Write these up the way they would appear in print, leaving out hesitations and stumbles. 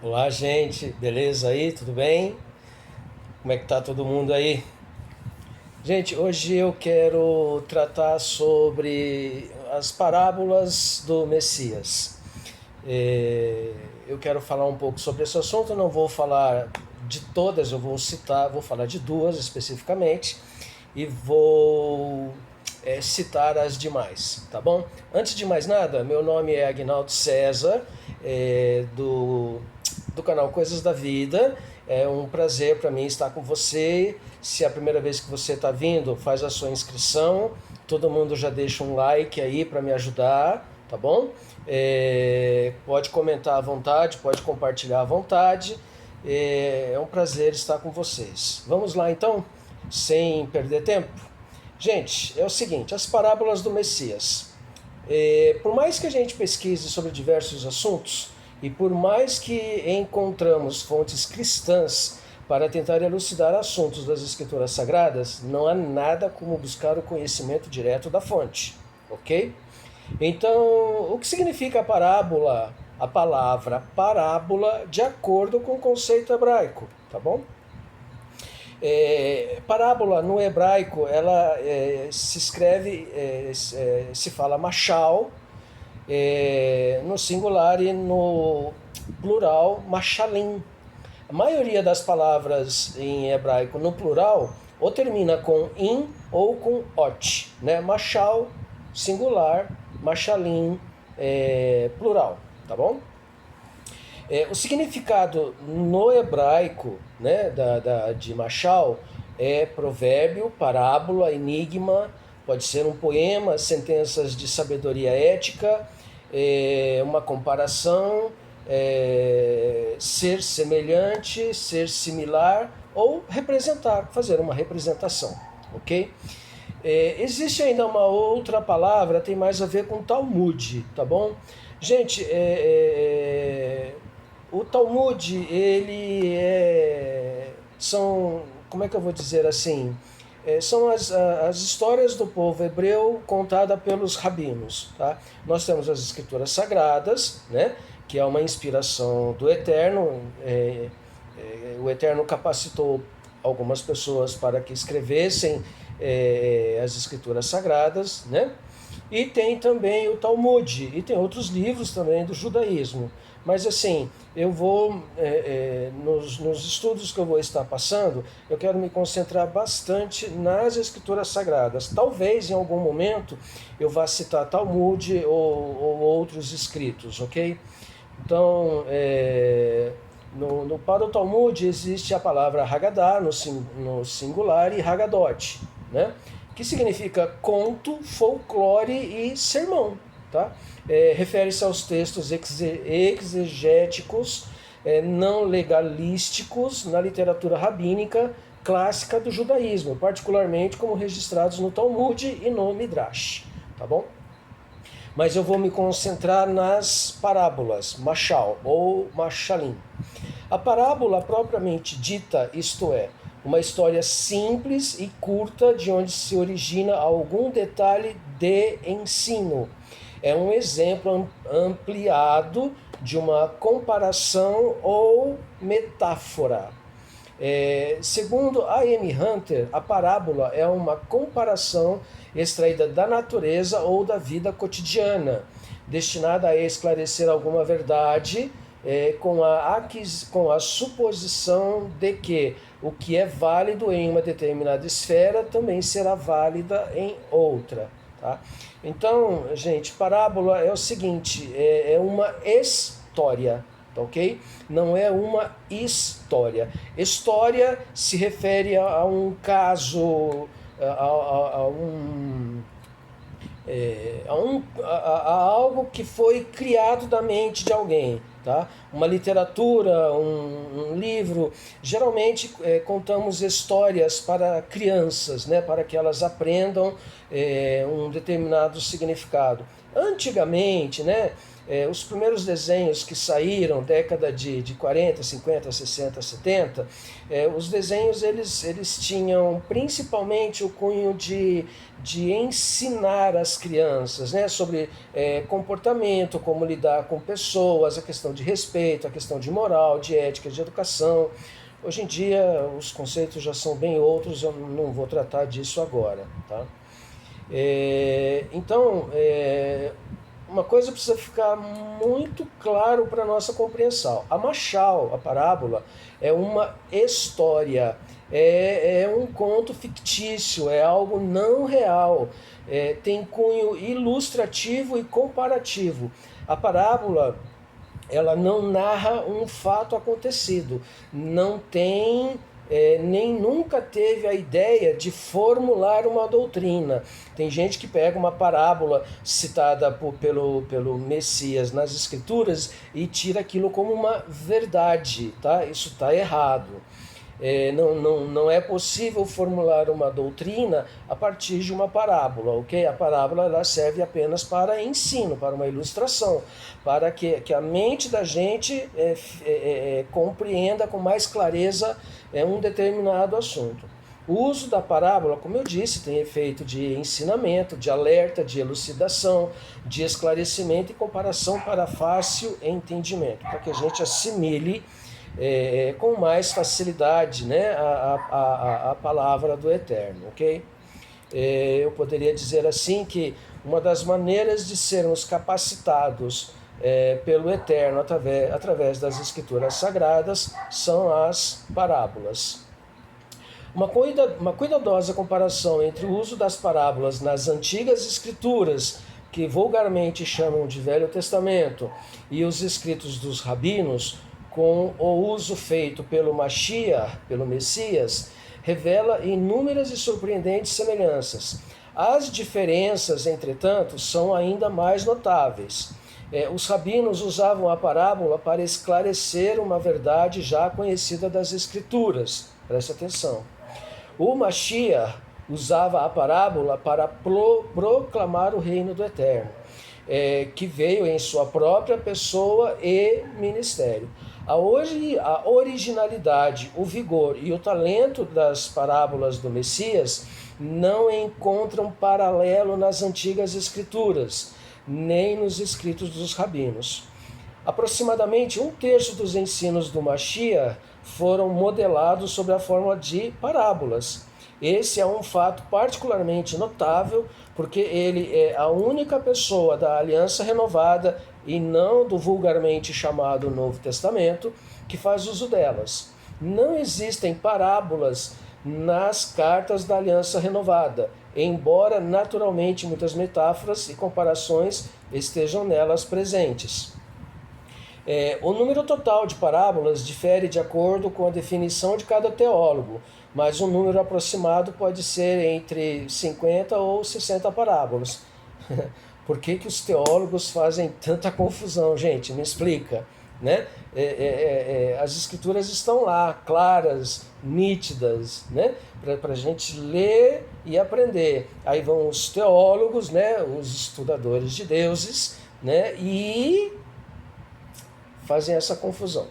Olá, gente, beleza aí? Tudo bem? Como é que tá todo mundo aí? Gente, hoje eu quero tratar sobre as parábolas do Messias. Eu quero falar um pouco sobre esse assunto, eu não vou falar de todas, eu vou falar de duas especificamente e vou citar as demais, tá bom? Antes de mais nada, meu nome é Agnaldo César, do canal Coisas da Vida. É um prazer para mim estar com você. Se é a primeira vez que você está vindo, faz a sua inscrição. Todo mundo já deixa um like aí para me ajudar, tá bom? Pode comentar à vontade, pode compartilhar à vontade. É um prazer estar com vocês. Vamos lá então, sem perder tempo. Gente, é o seguinte: as parábolas do Messias. Por mais que a gente pesquise sobre diversos assuntos e por mais que encontramos fontes cristãs para tentar elucidar assuntos das Escrituras Sagradas, não há nada como buscar o conhecimento direto da fonte, ok? Então, o que significa a parábola? A palavra parábola de acordo com o conceito hebraico, tá bom? Parábola no hebraico, ela se escreve, se fala machal, no singular, e no plural machalim. A maioria das palavras em hebraico no plural ou termina com in ou com ot, né? Machal, singular, machalim, plural, tá bom? O significado no hebraico, né, de machal, é provérbio, parábola, enigma, pode ser um poema, sentenças de sabedoria ética, uma comparação, ser semelhante, ser similar ou representar, fazer uma representação, ok? Existe ainda uma outra palavra, tem mais a ver com Talmud, tá bom? Gente, o Talmud, são, como é que eu vou dizer assim? São as histórias do povo hebreu contada pelos rabinos, tá? Nós temos as escrituras sagradas, né? Que é uma inspiração do Eterno. O Eterno capacitou algumas pessoas para que escrevessem as escrituras sagradas, né? E tem também o Talmud, e tem outros livros também do judaísmo. Mas assim, eu vou, nos estudos que eu vou estar passando, eu quero me concentrar bastante nas escrituras sagradas. Talvez em algum momento eu vá citar Talmud ou outros escritos, ok? Então, para o Talmud existe a palavra Haggadah no singular e Haggadot, né? Que significa conto, folclore e sermão, tá? Refere-se aos textos exegéticos, não legalísticos na literatura rabínica clássica do judaísmo, particularmente como registrados no Talmud e no Midrash, tá bom? Mas eu vou me concentrar nas parábolas, machal ou machalim. A parábola propriamente dita, isto é, uma história simples e curta de onde se origina algum detalhe de ensino. É um exemplo ampliado de uma comparação ou metáfora. Segundo A. M. Hunter, a parábola é uma comparação extraída da natureza ou da vida cotidiana, destinada a esclarecer alguma verdade, com a suposição de que o que é válido em uma determinada esfera também será válida em outra. Tá? Então, gente, parábola é o seguinte, é uma história, tá ok? Não é uma história. História se refere a um caso, a algo que foi criado da mente de alguém, tá? Uma literatura, um livro. Geralmente contamos histórias para crianças, né? Para que elas aprendam um determinado significado. Antigamente, né? os primeiros desenhos que saíram, década de 40, 50, 60, 70, os desenhos eles tinham principalmente o cunho de ensinar as crianças, né, sobre comportamento, como lidar com pessoas, a questão de respeito, a questão de moral, de ética, de educação. Hoje em dia os conceitos já são bem outros, eu não vou tratar disso agora, tá? Então, uma coisa precisa ficar muito claro para a nossa compreensão. A mashal, a parábola, é uma história, é um conto fictício, é algo não real, tem cunho ilustrativo e comparativo. A parábola, ela não narra um fato acontecido, não tem nem nunca teve a ideia de formular uma doutrina. Tem gente que pega uma parábola citada pelo Messias nas Escrituras e tira aquilo como uma verdade, tá? Isso está errado. Não é possível formular uma doutrina a partir de uma parábola, ok? A parábola ela serve apenas para ensino, para uma ilustração, para que a mente da gente compreenda com mais clareza um determinado assunto. O uso da parábola, como eu disse, tem efeito de ensinamento, de alerta, de elucidação, de esclarecimento e comparação para fácil entendimento, para que a gente assimile com mais facilidade, né, a palavra do Eterno, ok? Eu poderia dizer assim que uma das maneiras de sermos capacitados pelo Eterno através das Escrituras Sagradas são as parábolas. Uma cuidadosa comparação entre o uso das parábolas nas antigas Escrituras, que vulgarmente chamam de Velho Testamento, e os escritos dos rabinos, com o uso feito pelo Mashiach, pelo Messias, revela inúmeras e surpreendentes semelhanças. As diferenças, entretanto, são ainda mais notáveis. Os rabinos usavam a parábola para esclarecer uma verdade já conhecida das Escrituras. Preste atenção. O Mashiach usava a parábola para proclamar o reino do Eterno, que veio em sua própria pessoa e ministério. A originalidade, o vigor e o talento das parábolas do Messias não encontram paralelo nas antigas Escrituras, nem nos escritos dos rabinos. Aproximadamente 1/3 dos ensinos do Mashiach foram modelados sob a forma de parábolas. Esse é um fato particularmente notável, porque ele é a única pessoa da Aliança Renovada e não do vulgarmente chamado Novo Testamento que faz uso delas. Não existem parábolas nas cartas da Aliança Renovada, embora naturalmente muitas metáforas e comparações estejam nelas presentes. O número total de parábolas difere de acordo com a definição de cada teólogo, mas um número aproximado pode ser entre 50 ou 60 parábolas. Por que os teólogos fazem tanta confusão, gente? Me explica, né? As escrituras estão lá, claras, nítidas, né? Para a gente ler e aprender. Aí vão os teólogos, né? Os estudadores de deuses, né? E fazem essa confusão.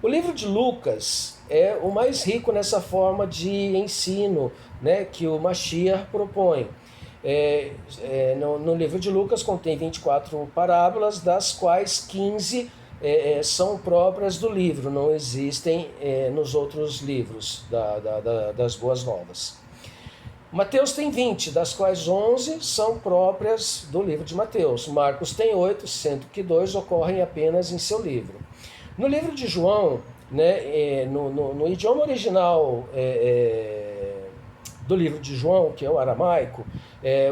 O livro de Lucas é o mais rico nessa forma de ensino, né, que o Mashiach propõe. No livro de Lucas contém 24 parábolas, das quais 15 são próprias do livro, não existem nos outros livros das Boas Novas. Mateus tem 20, das quais 11 são próprias do livro de Mateus. Marcos tem 8, sendo que 2 ocorrem apenas em seu livro. No livro de João, né, no idioma original do livro de João, que é o aramaico,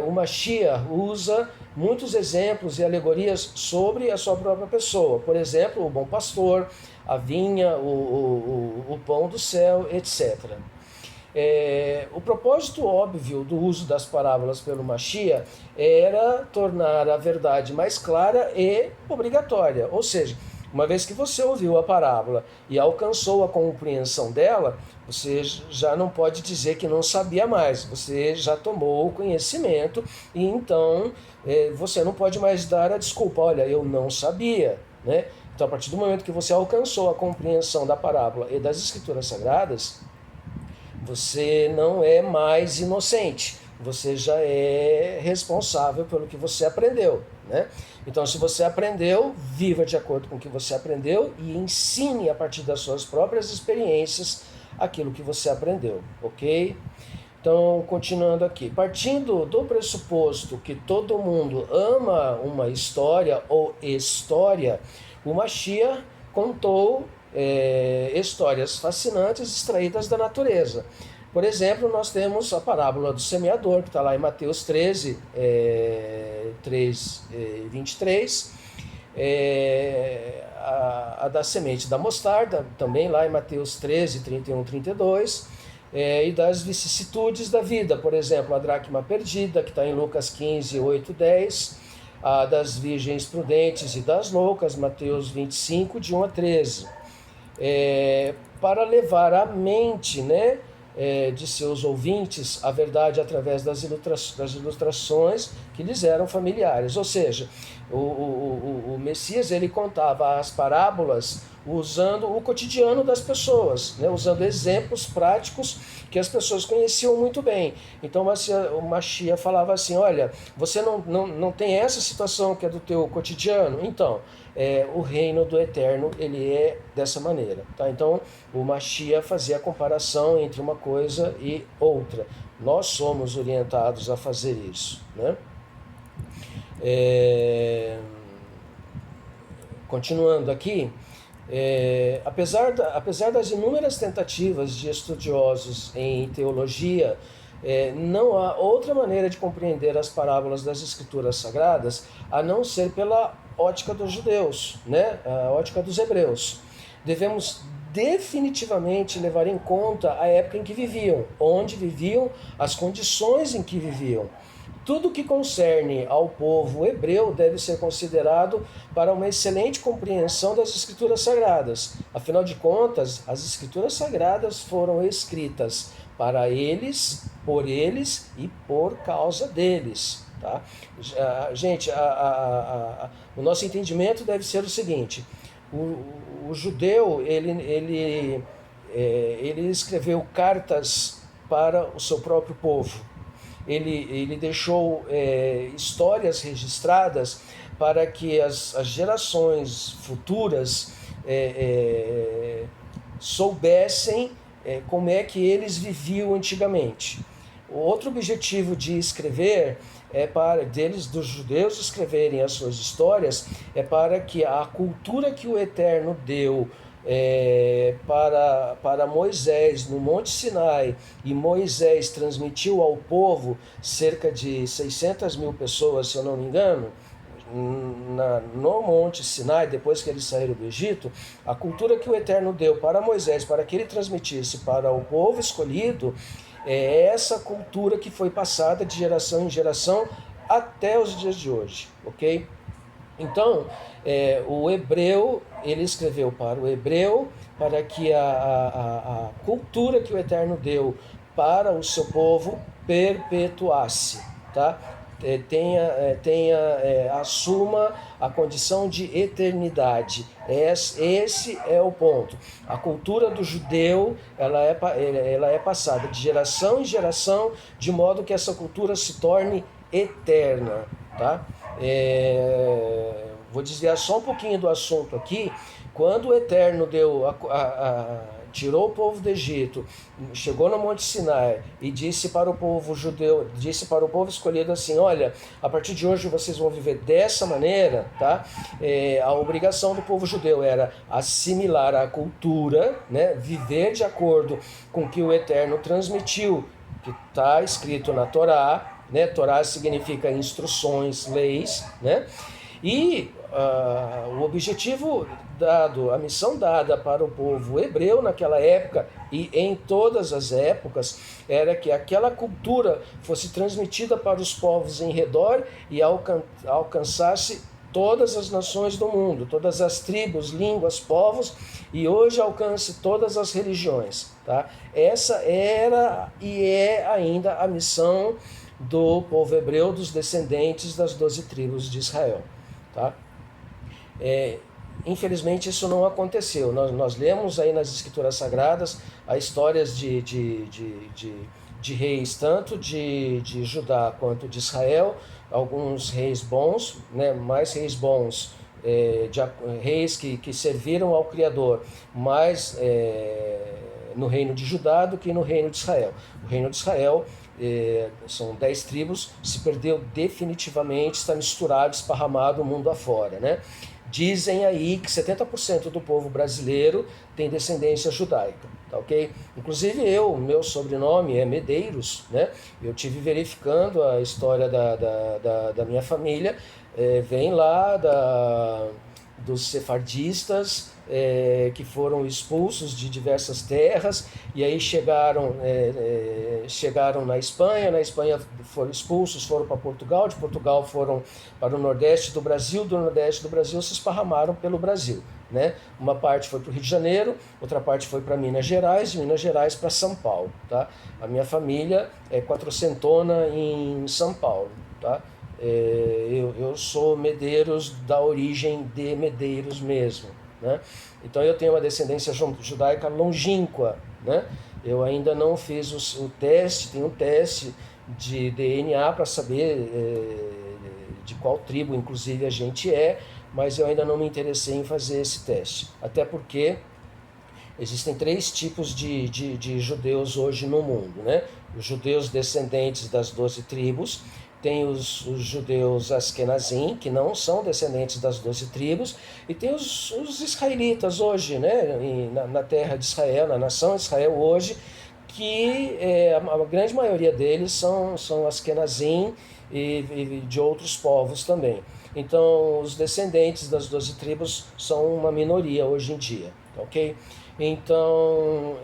o Mashiach usa muitos exemplos e alegorias sobre a sua própria pessoa. Por exemplo, o bom pastor, a vinha, o pão do céu, etc. O propósito óbvio do uso das parábolas pelo Mashiach era tornar a verdade mais clara e obrigatória, ou seja, Uma vez que você ouviu a parábola e alcançou a compreensão dela, você já não pode dizer que não sabia mais, você já tomou o conhecimento e então você não pode mais dar a desculpa, olha, eu não sabia, né? Então, a partir do momento que você alcançou a compreensão da parábola e das Escrituras Sagradas, você não é mais inocente, você já é responsável pelo que você aprendeu, né? Então, se você aprendeu, viva de acordo com o que você aprendeu e ensine a partir das suas próprias experiências aquilo que você aprendeu, ok? Então, continuando aqui, partindo do pressuposto que todo mundo ama uma história ou história, o Mashiach contou histórias fascinantes extraídas da natureza. Por exemplo, nós temos a parábola do semeador, que está lá em Mateus 13, 23, a da semente da mostarda, também lá em Mateus 13, 31, 32, e das vicissitudes da vida, por exemplo, a dracma perdida, que está em Lucas 15, 8, 10, a das virgens prudentes e das loucas, Mateus 25, de 1 a 13, para levar à mente, né, de seus ouvintes a verdade através das ilustrações que lhes eram familiares. Ou seja, o Messias ele contava as parábolas usando o cotidiano das pessoas, né? Usando exemplos práticos que as pessoas conheciam muito bem. Então o Mashiach falava assim, olha, você não tem essa situação que é do teu cotidiano? Então, o reino do Eterno ele é dessa maneira. Tá? Então o Mashiach fazia a comparação entre uma coisa e outra. Nós somos orientados a fazer isso, né? Continuando aqui, apesar das inúmeras tentativas de estudiosos em teologia, não há outra maneira de compreender as parábolas das Escrituras Sagradas a não ser pela ótica dos judeus, né? A ótica dos hebreus. Devemos definitivamente levar em conta a época em que viviam, onde viviam, as condições em que viviam. Tudo que concerne ao povo hebreu deve ser considerado para uma excelente compreensão das Escrituras Sagradas. Afinal de contas, as Escrituras Sagradas foram escritas para eles, por eles e por causa deles. Tá? Gente, o nosso entendimento deve ser o seguinte: o judeu ele escreveu cartas para o seu próprio povo. Ele deixou histórias registradas para que as gerações futuras soubessem como é que eles viviam antigamente. O outro objetivo de escrever dos judeus escreverem as suas histórias, é para que a cultura que o Eterno deu para Moisés no Monte Sinai, e Moisés transmitiu ao povo, cerca de 600 mil pessoas, se eu não me engano, no Monte Sinai, depois que eles saíram do Egito, a cultura que o Eterno deu para Moisés, para que ele transmitisse para o povo escolhido, é essa cultura que foi passada de geração em geração até os dias de hoje, ok? Então, o hebreu, ele escreveu para o hebreu, para que a cultura que o Eterno deu para o seu povo perpetuasse, tá? Assuma a condição de eternidade. Esse é o ponto. A cultura do judeu ela é passada de geração em geração, de modo que essa cultura se torne eterna. Tá? Vou desviar só um pouquinho do assunto aqui. Quando o Eterno tirou o povo do Egito, chegou no Monte Sinai e disse para o povo judeu, disse para o povo escolhido assim: olha, a partir de hoje vocês vão viver dessa maneira, tá? A obrigação do povo judeu era assimilar a cultura, né? Viver de acordo com o que o Eterno transmitiu, que está escrito na Torá, né? Torá significa instruções, leis, né? E o objetivo dado, a missão dada para o povo hebreu naquela época e em todas as épocas, era que aquela cultura fosse transmitida para os povos em redor e alcançasse todas as nações do mundo, todas as tribos, línguas, povos, e hoje alcance todas as religiões. Tá? Essa era e é ainda a missão do povo hebreu, dos descendentes das 12 tribos de Israel. Tá? Infelizmente isso não aconteceu. Nós lemos aí nas Escrituras Sagradas as histórias de reis, tanto de Judá quanto de Israel, alguns reis bons, né, mais reis bons, reis que serviram ao Criador, mais no reino de Judá do que no reino de Israel. O reino de Israel, são 10 tribos, se perdeu definitivamente, está misturado, esparramado o mundo afora, né? Dizem aí que 70% do povo brasileiro tem descendência judaica, tá ok? Inclusive meu sobrenome é Medeiros, né? Eu tive verificando a história da minha família, vem lá dos sefardistas, que foram expulsos de diversas terras, e aí chegaram na Espanha foram expulsos, foram para Portugal, de Portugal foram para o Nordeste do Brasil, do Nordeste do Brasil se esparramaram pelo Brasil. Né? Uma parte foi para o Rio de Janeiro, outra parte foi para Minas Gerais, de Minas Gerais para São Paulo. Tá? A minha família é quatrocentona em São Paulo. Tá? Eu sou Medeiros da origem de Medeiros mesmo. Né? Então eu tenho uma descendência judaica longínqua. Né? Eu ainda não fiz o teste, tem um teste de DNA para saber de qual tribo, inclusive, a gente mas eu ainda não me interessei em fazer esse teste. Até porque existem 3 tipos de judeus hoje no mundo. Né? Os judeus descendentes das 12 tribos, tem os judeus Askenazim, que não são descendentes das 12 tribos, e tem os israelitas hoje, né, na terra de Israel, na nação de Israel hoje, que a grande maioria deles são Askenazim e de outros povos também. Então, os descendentes das 12 tribos são uma minoria hoje em dia, ok? Então,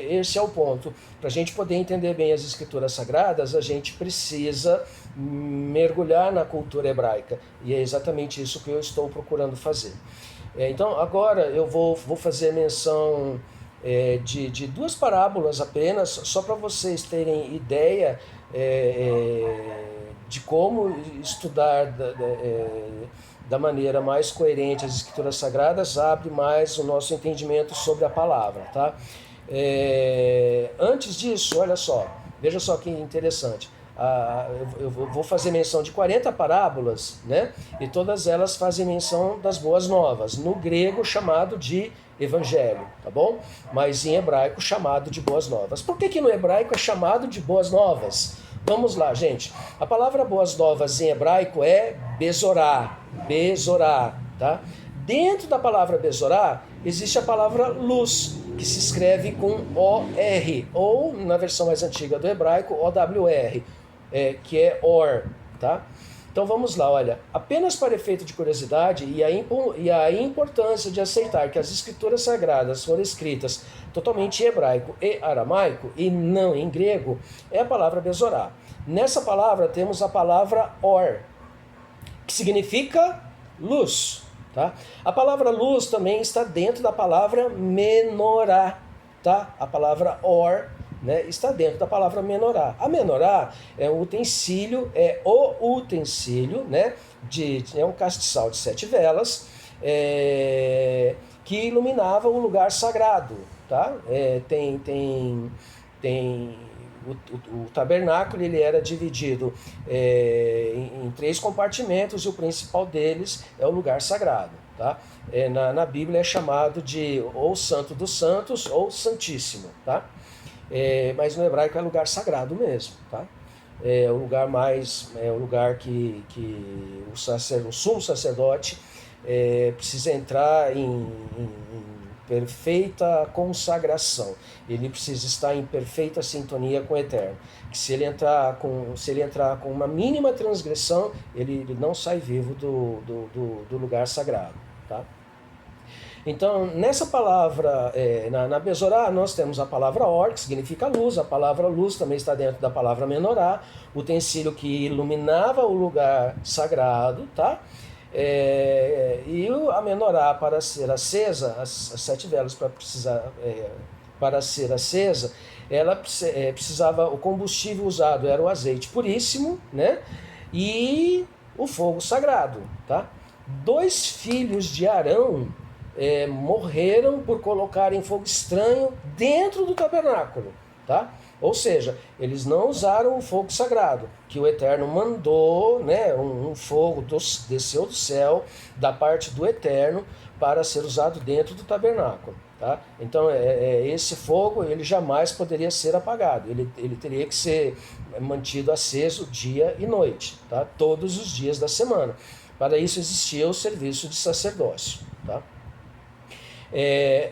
esse é o ponto. Para a gente poder entender bem as Escrituras Sagradas, a gente precisa mergulhar na cultura hebraica. E é exatamente isso que eu estou procurando fazer. Então, agora eu vou fazer menção de 2 parábolas apenas, só para vocês terem ideia de como estudar da maneira mais coerente as Escrituras Sagradas, abre mais o nosso entendimento sobre a palavra. Tá? Antes disso, olha só, veja só que interessante. Eu vou fazer menção de 40 parábolas, né? E todas elas fazem menção das boas novas, no grego chamado de evangelho, tá bom? Mas em hebraico chamado de boas novas. Por que no hebraico é chamado de boas novas? Vamos lá, gente. A palavra boas novas em hebraico é bezorá, tá? Dentro da palavra bezorá existe a palavra luz, que se escreve com O-R, ou na versão mais antiga do hebraico, O-W-R, que é or, tá? Então vamos lá, olha, apenas para efeito de curiosidade e a importância de aceitar que as Escrituras Sagradas foram escritas totalmente em hebraico e aramaico e não em grego, é a palavra bezorá. Nessa palavra temos a palavra or, que significa luz. Tá? A palavra luz também está dentro da palavra menorá. Tá? A palavra or, né, está dentro da palavra menorá. A menorá é o utensílio, né, é um castiçal de 7 velas, que iluminava o lugar sagrado. Tá? O tabernáculo ele era dividido em 3 compartimentos, e o principal deles é o lugar sagrado. Tá? Na Bíblia é chamado de ou Santo dos Santos ou Santíssimo. Tá? Mas no hebraico é lugar sagrado mesmo. Tá? É o lugar que o sumo sacerdote precisa entrar em perfeita consagração. Ele precisa estar em perfeita sintonia com o Eterno. Que se ele entrar com uma mínima transgressão, ele não sai vivo do lugar sagrado. Tá? Então, nessa palavra, na bezorá, nós temos a palavra or, que significa luz. A palavra luz também está dentro da palavra menorá, utensílio que iluminava o lugar sagrado. Tá? E a menorá para ser acesa, as 7 velas para ser acesa, ela precisava, o combustível usado era o azeite puríssimo, né? E o fogo sagrado, tá? 2 filhos de Arão morreram por colocarem fogo estranho dentro do tabernáculo, tá? Ou seja, eles não usaram o fogo sagrado, que o Eterno mandou, né? Um fogo desceu do céu, da parte do Eterno, para ser usado dentro do tabernáculo. Tá? Então, esse fogo ele jamais poderia ser apagado, ele teria que ser mantido aceso dia e noite, tá? Todos os dias da semana. Para isso existia o serviço de sacerdócio. Tá?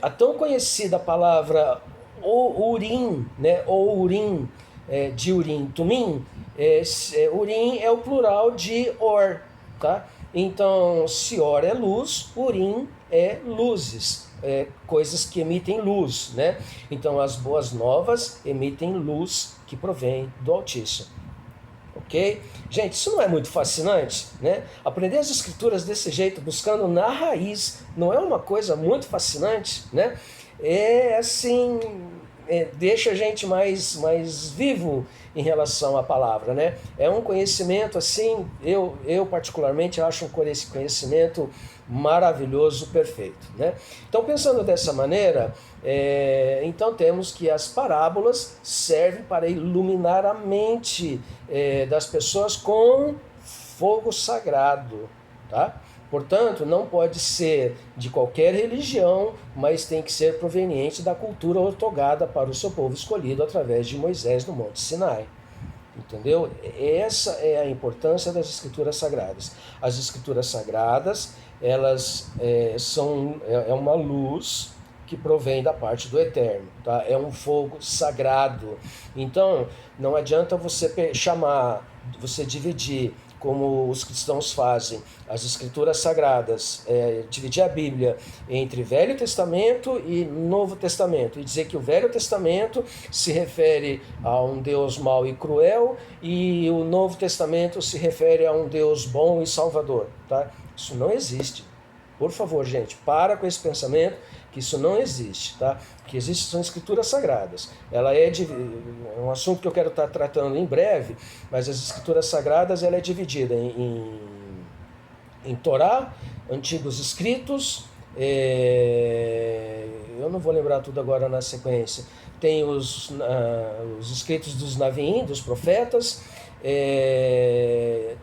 A tão conhecida palavra Urim, né? Ou Urim, de Urim, Tumim, Urim é o plural de Or. Tá? Então, se Or é luz, Urim é luzes. Coisas que emitem luz, né? Então as boas novas emitem luz que provém do Altíssimo. Ok? Gente, isso não é muito fascinante, né? Aprender as escrituras desse jeito, buscando na raiz, não é uma coisa muito fascinante, né? Assim, deixa a gente mais vivo em relação à palavra, né? É um conhecimento assim, eu particularmente acho um conhecimento maravilhoso, perfeito, né? Então, pensando dessa maneira, então temos que as parábolas servem para iluminar a mente das pessoas com fogo sagrado, tá? Portanto, não pode ser de qualquer religião, mas tem que ser proveniente da cultura outorgada para o seu povo escolhido através de Moisés no Monte Sinai. Entendeu? Essa é a importância das escrituras sagradas. As escrituras sagradas, elas são uma luz que provém da parte do Eterno, tá? É um fogo sagrado. Então, não adianta você dividir, como os cristãos fazem, as escrituras sagradas, dividir a Bíblia entre Velho Testamento e Novo Testamento, e dizer que o Velho Testamento se refere a um Deus mau e cruel, e o Novo Testamento se refere a um Deus bom e salvador. Tá? Isso não existe. Por favor, gente, para com esse pensamento, que isso não existe, tá? O que existe são escrituras sagradas. Ela é um assunto que eu quero estar tratando em breve, mas as escrituras sagradas ela é dividida em Torá, antigos escritos, eu não vou lembrar tudo agora na sequência. Tem os escritos dos Naviim, dos profetas,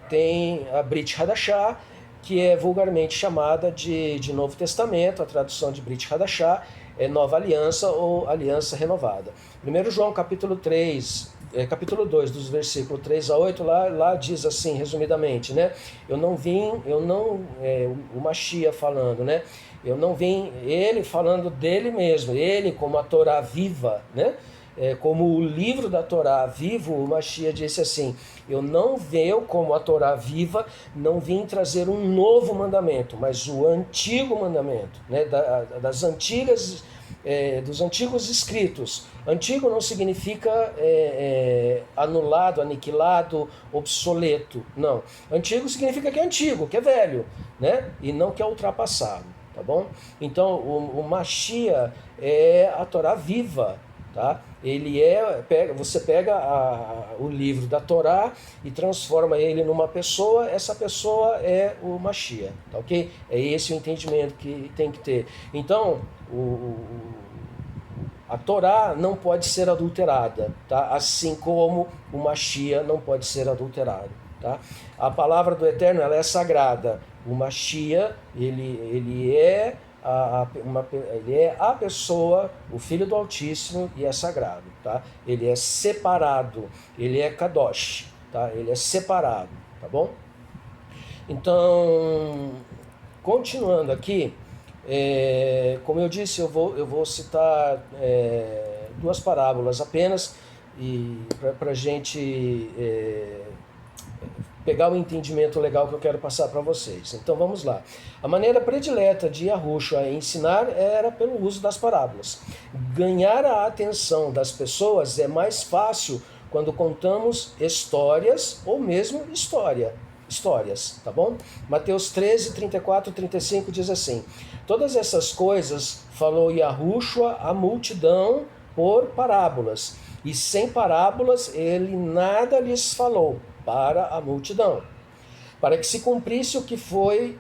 tem a Brit Hadashah, que é vulgarmente chamada de Novo Testamento. A tradução de Brit Hadashah é Nova Aliança ou Aliança Renovada. 1 João capítulo 3, capítulo 2, dos versículos 3 a 8, lá diz assim, resumidamente, né? O Mashiach falando, né? Eu não vim, ele falando dele mesmo, ele como a Torá viva, né? Como o livro da Torá vivo, o Mashiach disse assim, eu não venho como a Torá viva, não vim trazer um novo mandamento, mas o antigo mandamento, né, dos antigos escritos. Antigo não significa anulado, aniquilado, obsoleto, não. Antigo significa que é antigo, que é velho, né, e não que é ultrapassado, tá bom? Então o Mashiach é a Torá viva, tá? Você pega o livro da Torá e transforma ele numa pessoa, essa pessoa é o Mashiach, tá ok? É esse o entendimento que tem que ter. Então, a Torá não pode ser adulterada, tá? Assim como o Mashiach não pode ser adulterado, tá? A palavra do Eterno, ela é sagrada. O Mashiach, ele é a pessoa, o Filho do Altíssimo, e é sagrado, tá? Ele é separado, ele é Kadosh, tá? Ele é separado, tá bom? Então, continuando aqui, como eu disse, eu vou citar 2 parábolas apenas, e para a gente pegar o entendimento legal que eu quero passar para vocês. Então vamos lá. A maneira predileta de Yahushua a ensinar era pelo uso das parábolas. Ganhar a atenção das pessoas é mais fácil quando contamos histórias ou mesmo história. histórias, tá bom? Mateus 13, 34, 35 diz assim: todas essas coisas falou Yahushua à multidão por parábolas, e sem parábolas ele nada lhes falou para a multidão, para que se cumprisse o que foi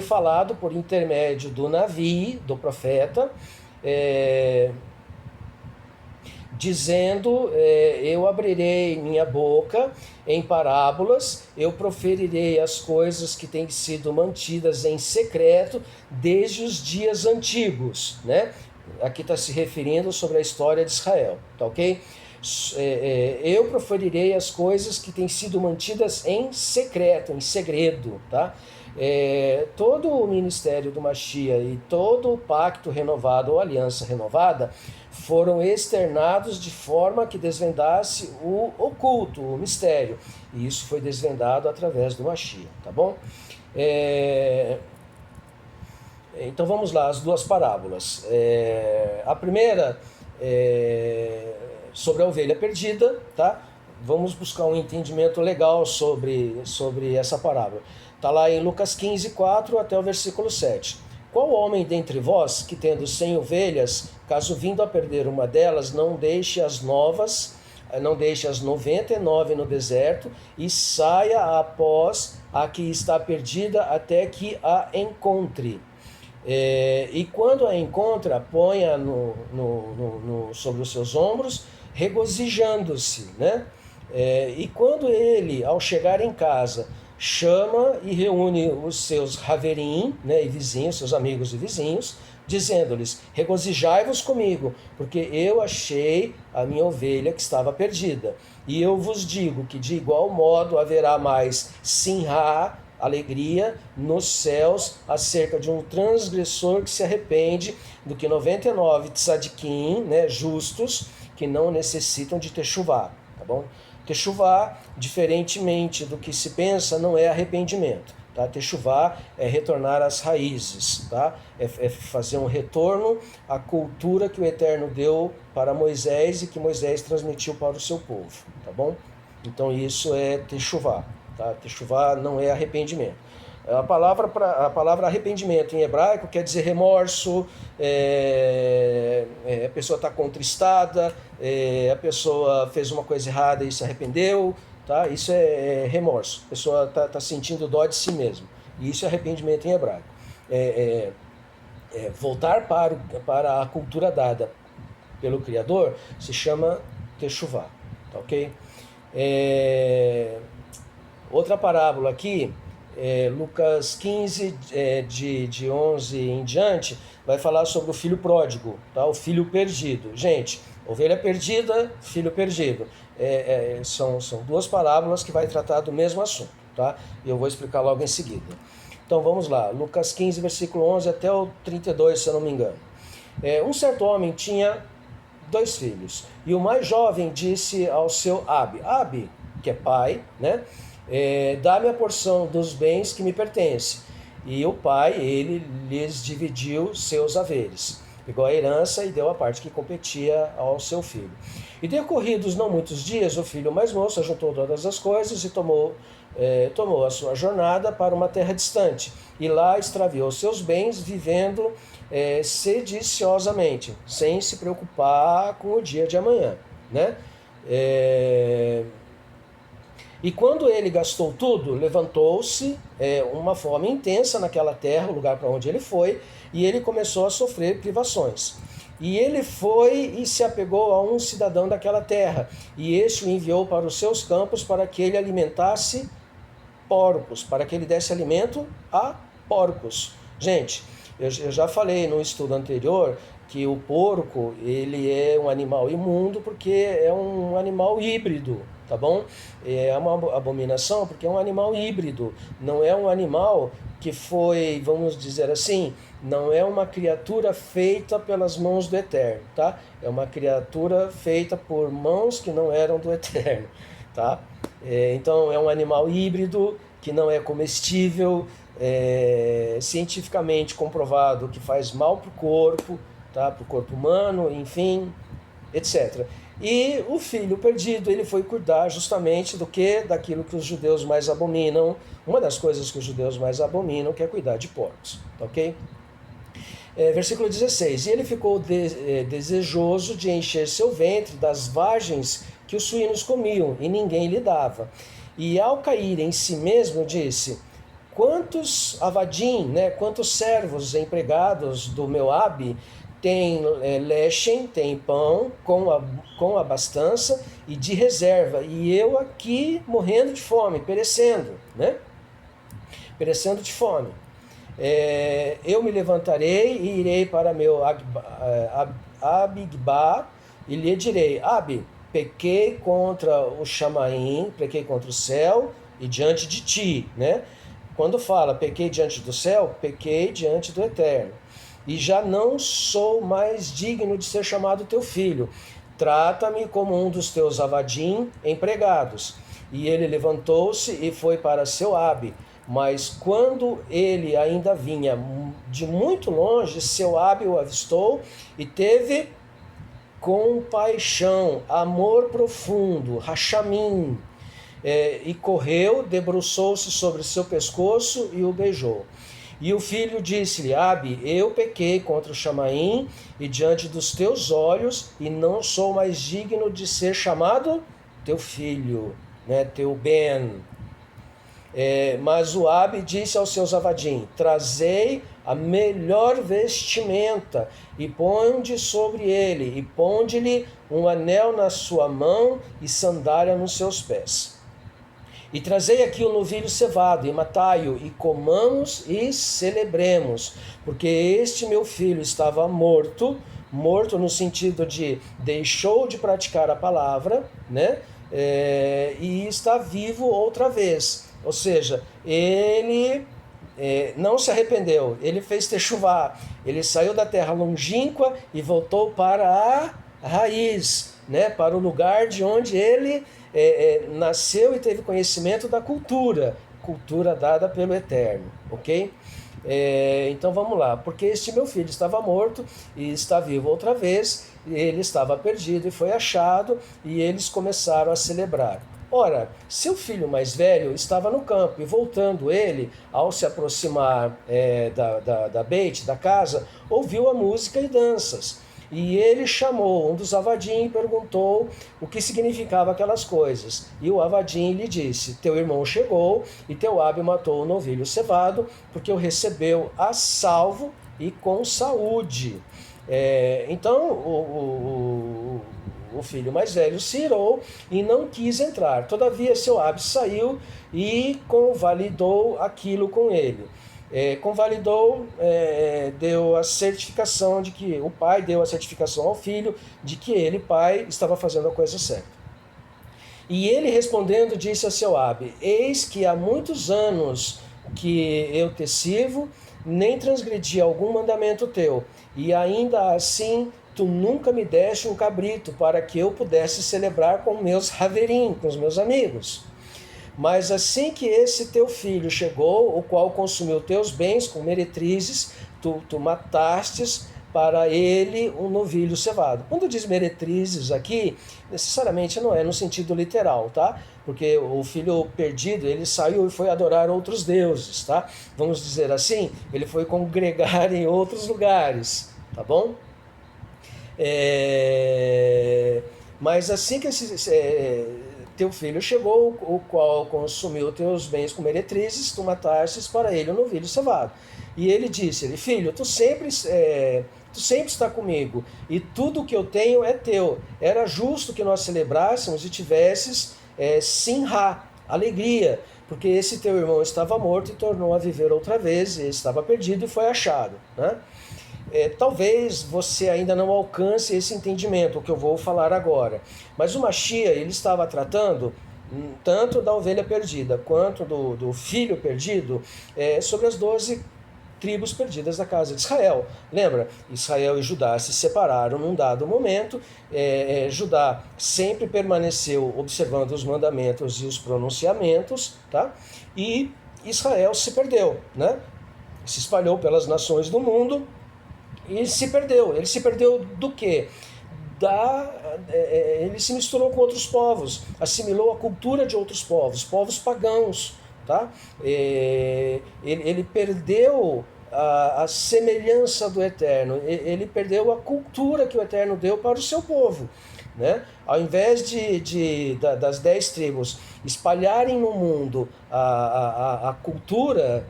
falado por intermédio do Navi, do profeta, dizendo, eu abrirei minha boca em parábolas, eu proferirei as coisas que têm sido mantidas em secreto desde os dias antigos, né? Aqui está se referindo sobre a história de Israel, tá ok? Eu proferirei as coisas que têm sido mantidas em secreto, em segredo, tá? Todo o ministério do Mashiach e todo o pacto renovado ou aliança renovada foram externados de forma que desvendasse o oculto, o mistério. E isso foi desvendado através do Mashiach, tá bom? Então vamos lá, as duas parábolas. A primeira sobre a ovelha perdida, tá? Vamos buscar um entendimento legal sobre essa parábola. Está lá em Lucas 15, 4 até o versículo 7. Qual homem dentre vós, que tendo 100 ovelhas, caso vindo a perder uma delas, não deixe as 99 no deserto e saia após a que está perdida até que a encontre? E quando a encontra, ponha sobre os seus ombros, regozijando-se, né? E quando ele, ao chegar em casa, chama e reúne os seus haverim, né, e vizinhos, seus amigos e vizinhos, dizendo-lhes: regozijai-vos comigo, porque eu achei a minha ovelha que estava perdida. E eu vos digo que de igual modo haverá mais simha, alegria, nos céus acerca de um transgressor que se arrepende do que 99 tzadikim, né, justos, que não necessitam de techuvá, tá bom? Techuvá, diferentemente do que se pensa, não é arrependimento, tá? Techuvá é retornar às raízes, tá? É fazer um retorno à cultura que o Eterno deu para Moisés e que Moisés transmitiu para o seu povo, tá bom? Então isso é techuvá, tá? Techuvá não é arrependimento. A palavra arrependimento em hebraico quer dizer remorso, a pessoa está contristada, a pessoa fez uma coisa errada e se arrependeu, tá? Isso é remorso, a pessoa está sentindo dó de si mesmo, e isso é arrependimento em hebraico. Voltar para a cultura dada pelo Criador se chama techuvá, tá ok? Outra parábola aqui, Lucas 15, de 11 em diante, vai falar sobre o filho pródigo, tá? O filho perdido. Gente, ovelha perdida, filho perdido. São duas parábolas que vai tratar do mesmo assunto, tá? E eu vou explicar logo em seguida. Então vamos lá, Lucas 15, versículo 11 até o 32, se eu não me engano. Um certo homem tinha 2 filhos, e o mais jovem disse ao seu Abi, que é pai, né? Dá-me a porção dos bens que me pertence. E o pai, ele lhes dividiu seus haveres, pegou a herança e deu a parte que competia ao seu filho. E decorridos não muitos dias, o filho mais moço ajuntou todas as coisas e tomou a sua jornada para uma terra distante, e lá extraviou seus bens, vivendo sediciosamente, sem se preocupar com o dia de amanhã, né? E quando ele gastou tudo, levantou-se uma fome intensa naquela terra, o lugar para onde ele foi, e ele começou a sofrer privações. E ele foi e se apegou a um cidadão daquela terra, e este o enviou para os seus campos para que ele alimentasse porcos, para que ele desse alimento a porcos. Gente, eu já falei no estudo anterior que o porco, ele é um animal imundo porque é um animal híbrido, tá bom? É uma abominação porque é um animal híbrido, não é um animal que foi, vamos dizer assim, não é uma criatura feita pelas mãos do Eterno, tá? É uma criatura feita por mãos que não eram do Eterno, tá? Então é um animal híbrido que não é comestível, cientificamente comprovado que faz mal para o corpo, tá? Para o corpo humano, enfim, etc. E o filho perdido, ele foi cuidar justamente do que? Daquilo que os judeus mais abominam, uma das coisas que os judeus mais abominam, que é cuidar de porcos, ok? Versículo 16, e ele ficou desejoso de encher seu ventre das vagens que os suínos comiam, e ninguém lhe dava. E ao cair em si mesmo, disse, quantos avadim, né, quantos servos empregados do meu Abi tem lechem, tem pão com abastança e de reserva, e eu aqui morrendo de fome, perecendo, né? Perecendo de fome. Eu me levantarei e irei para meu Abigba e lhe direi, Abi, pequei contra o Chamaim, pequei contra o céu e diante de ti, né? Quando fala pequei diante do céu, pequei diante do Eterno. E já não sou mais digno de ser chamado teu filho. Trata-me como um dos teus avadim empregados. E ele levantou-se e foi para seu Abi. Mas quando ele ainda vinha de muito longe, seu Abi o avistou e teve compaixão, amor profundo, rachamim, e correu, debruçou-se sobre seu pescoço e o beijou. E o filho disse-lhe, Abi, eu pequei contra o Chamaim e diante dos teus olhos, e não sou mais digno de ser chamado teu filho, né, teu Ben. Mas o Abi disse aos seus avadim, trazei a melhor vestimenta e ponde sobre ele, e ponde-lhe um anel na sua mão e sandália nos seus pés. E trazei aqui o novilho cevado, e matai-o, e comamos e celebremos, porque este meu filho estava morto, morto no sentido de deixou de praticar a palavra, né? E está vivo outra vez. Ou seja, ele não se arrependeu, ele fez techuvá, ele saiu da terra longínqua e voltou para a raiz, né? Para o lugar de onde ele nasceu e teve conhecimento da cultura dada pelo Eterno, ok? Então vamos lá, porque este meu filho estava morto e está vivo outra vez, ele estava perdido e foi achado, e eles começaram a celebrar. Ora, seu filho mais velho estava no campo, e voltando ele, ao se aproximar da Beit, da casa, ouviu a música e danças. E ele chamou um dos avadim e perguntou o que significava aquelas coisas. E o avadim lhe disse, teu irmão chegou e teu Abi matou o novilho cevado, porque o recebeu a salvo e com saúde. Então o filho mais velho se irou e não quis entrar. Todavia seu Abi saiu e convalidou aquilo com ele. Convalidou, deu a certificação de que o pai deu a certificação ao filho de que ele, pai, estava fazendo a coisa certa. E ele respondendo disse a seu Abi, eis que há muitos anos que eu te sirvo, nem transgredi algum mandamento teu, e ainda assim tu nunca me deste um cabrito para que eu pudesse celebrar com meus haverim, com os meus amigos. Mas assim que esse teu filho chegou, o qual consumiu teus bens com meretrizes, tu matastes para ele um novilho cevado. Quando diz meretrizes aqui, necessariamente não é no sentido literal, tá? Porque o filho perdido, ele saiu e foi adorar outros deuses, tá? Vamos dizer assim, ele foi congregar em outros lugares, tá bom? Mas assim que teu filho chegou, o qual consumiu teus bens com meretrizes, tu matastes para ele um novilho cevado. E ele disse, filho, tu sempre está comigo, e tudo que eu tenho é teu. Era justo que nós celebrássemos e tivesses simha, alegria, porque esse teu irmão estava morto e tornou a viver outra vez, e estava perdido e foi achado, né? Talvez você ainda não alcance esse entendimento, o que eu vou falar agora. Mas o Mashiach, ele estava tratando tanto da ovelha perdida quanto do filho perdido sobre as 12 tribos perdidas da casa de Israel. Lembra? Israel e Judá se separaram num dado momento. Judá sempre permaneceu observando os mandamentos e os pronunciamentos, tá? E Israel se perdeu, né? Se espalhou pelas nações do mundo e se perdeu. Ele se perdeu do quê? ele se misturou com outros povos, assimilou a cultura de outros povos, povos pagãos, tá? Ele perdeu a semelhança do Eterno, ele perdeu a cultura que o Eterno deu para o seu povo, né? Ao invés das 10 tribos espalharem no mundo a cultura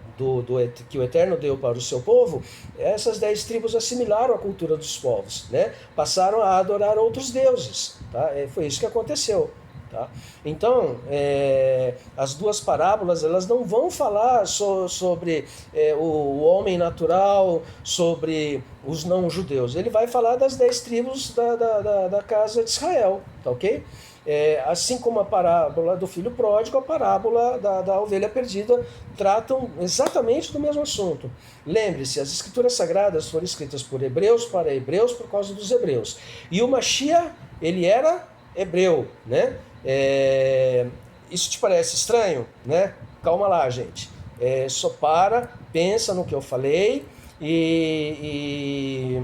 que o Eterno deu para o seu povo, essas 10 tribos assimilaram a cultura dos povos, né? Passaram a adorar outros deuses, tá? Foi isso que aconteceu. Tá? Então, as duas parábolas, elas não vão falar sobre o homem natural, sobre os não-judeus. Ele vai falar das 10 tribos da casa de Israel, tá ok? Assim como a parábola do filho pródigo, a parábola da ovelha perdida tratam exatamente do mesmo assunto. Lembre-se, as escrituras sagradas foram escritas por hebreus para hebreus por causa dos hebreus. E o Mashiach, ele era hebreu, né? Isso te parece estranho, né? Calma lá, gente. Só pensa no que eu falei e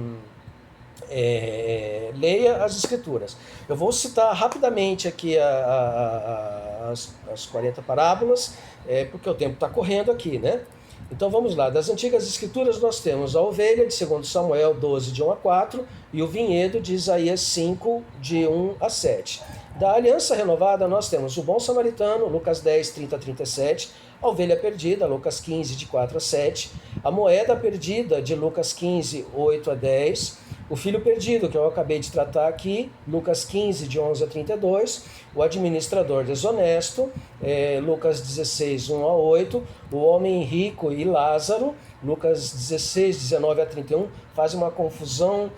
leia as escrituras. Eu vou citar rapidamente aqui as 40 parábolas, porque o tempo está correndo aqui, né? Então vamos lá, das antigas escrituras nós temos a ovelha de 2 Samuel 12, de 1 a 4, e o vinhedo de Isaías 5, de 1 a 7. Da aliança renovada nós temos o bom samaritano, Lucas 10, 30 a 37, a ovelha perdida, Lucas 15, de 4 a 7, a moeda perdida, de Lucas 15, 8 a 10, o filho perdido, que eu acabei de tratar aqui, Lucas 15, de 11 a 32, o administrador desonesto, Lucas 16, 1 a 8, o homem rico e Lázaro, Lucas 16, 19 a 31, faz uma confusão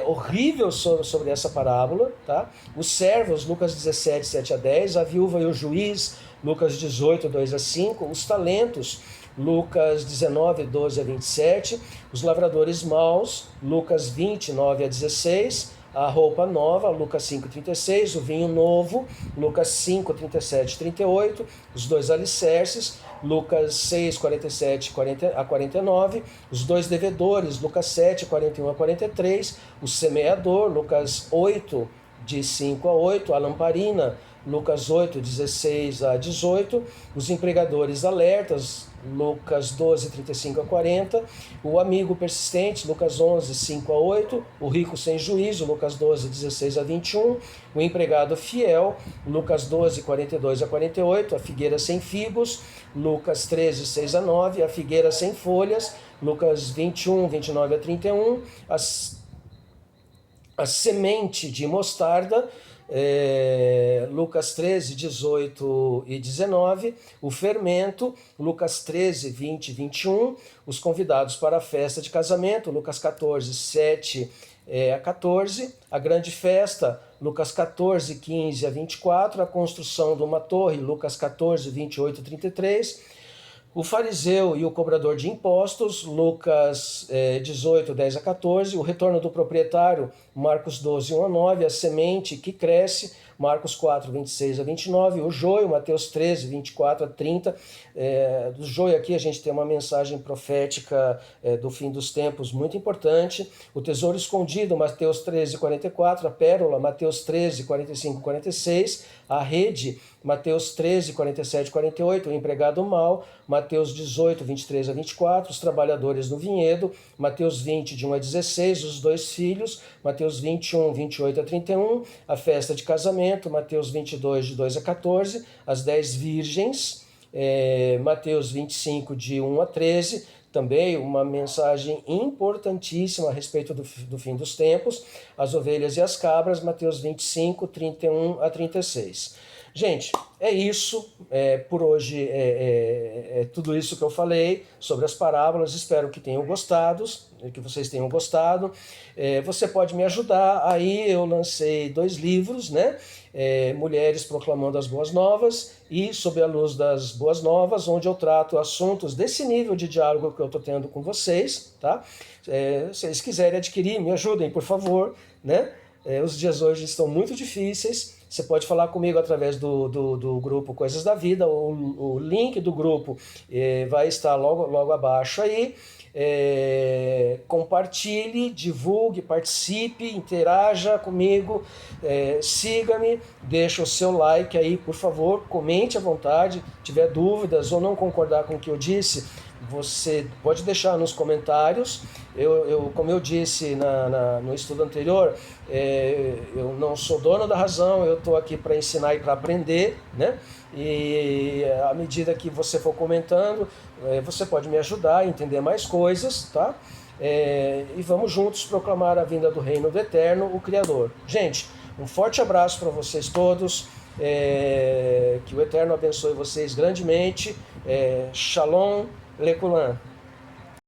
horrível sobre essa parábola, tá? Os servos, Lucas 17, 7 a 10, a viúva e o juiz, Lucas 18, 2 a 5, os talentos, Lucas 19, 12 a 27, os lavradores maus, Lucas 20, 9 a 16, a roupa nova, Lucas 5, 36, o vinho novo, Lucas 5, 37 e 38, os dois alicerces, Lucas 6, 47 a 49, os dois devedores, Lucas 7, 41 a 43, o semeador, Lucas 8, de 5 a 8, a lamparina, Lucas 8, 16 a 18, os empregadores alertas, Lucas 12, 35 a 40, o amigo persistente, Lucas 11, 5 a 8, o rico sem juízo, Lucas 12, 16 a 21, o empregado fiel, Lucas 12, 42 a 48, a figueira sem figos, Lucas 13, 6 a 9, a figueira sem folhas, Lucas 21, 29 a 31, a semente de mostarda, Lucas 13, 18 e 19, o fermento, Lucas 13, 20 e 21, os convidados para a festa de casamento, Lucas 14, 7 a 14, a grande festa, Lucas 14, 15 a 24, a construção de uma torre, Lucas 14, 28 a 33, o fariseu e o cobrador de impostos, Lucas 18, 10 a 14, o retorno do proprietário, Marcos 12, 1 a 9, a semente que cresce, Marcos 4, 26 a 29, o joio, Mateus 13, 24 a 30. Do joio aqui a gente tem uma mensagem profética do fim dos tempos muito importante. O tesouro escondido, Mateus 13, 44, a pérola, Mateus 13, 45 e 46, a rede, Mateus 13, 47 e 48, o empregado mau, Mateus 18, 23 a 24, os trabalhadores no vinhedo, Mateus 20, de 1 a 16, os dois filhos, Mateus 21, 28 a 31, a festa de casamento, Mateus 22, de 2 a 14, as 10 virgens, Mateus 25, de 1 a 13, também uma mensagem importantíssima a respeito do fim dos tempos, as ovelhas e as cabras, Mateus 25, 31 a 36. Gente, é isso, por hoje é tudo isso que eu falei sobre as parábolas, espero que tenham gostado, que vocês tenham gostado. Você pode me ajudar, aí eu lancei 2 livros, né? Mulheres Proclamando as Boas Novas e Sob a Luz das Boas Novas, onde eu trato assuntos desse nível de diálogo que eu estou tendo com vocês, tá? Se vocês quiserem adquirir, me ajudem, por favor, né? Os dias hoje estão muito difíceis. Você pode falar comigo através do grupo Coisas da Vida, o link do grupo vai estar logo abaixo aí. Compartilhe, divulgue, participe, interaja comigo, siga-me, deixa o seu like aí, por favor, comente à vontade, tiver dúvidas ou não concordar com o que eu disse, você pode deixar nos comentários. Como eu disse no estudo anterior, eu não sou dono da razão, eu estou aqui para ensinar e para aprender, né? E à medida que você for comentando, você pode me ajudar a entender mais coisas, tá? E vamos juntos proclamar a vinda do Reino do Eterno, o Criador. Gente, um forte abraço para vocês todos, que o Eterno abençoe vocês grandemente. Shalom, Lekulan.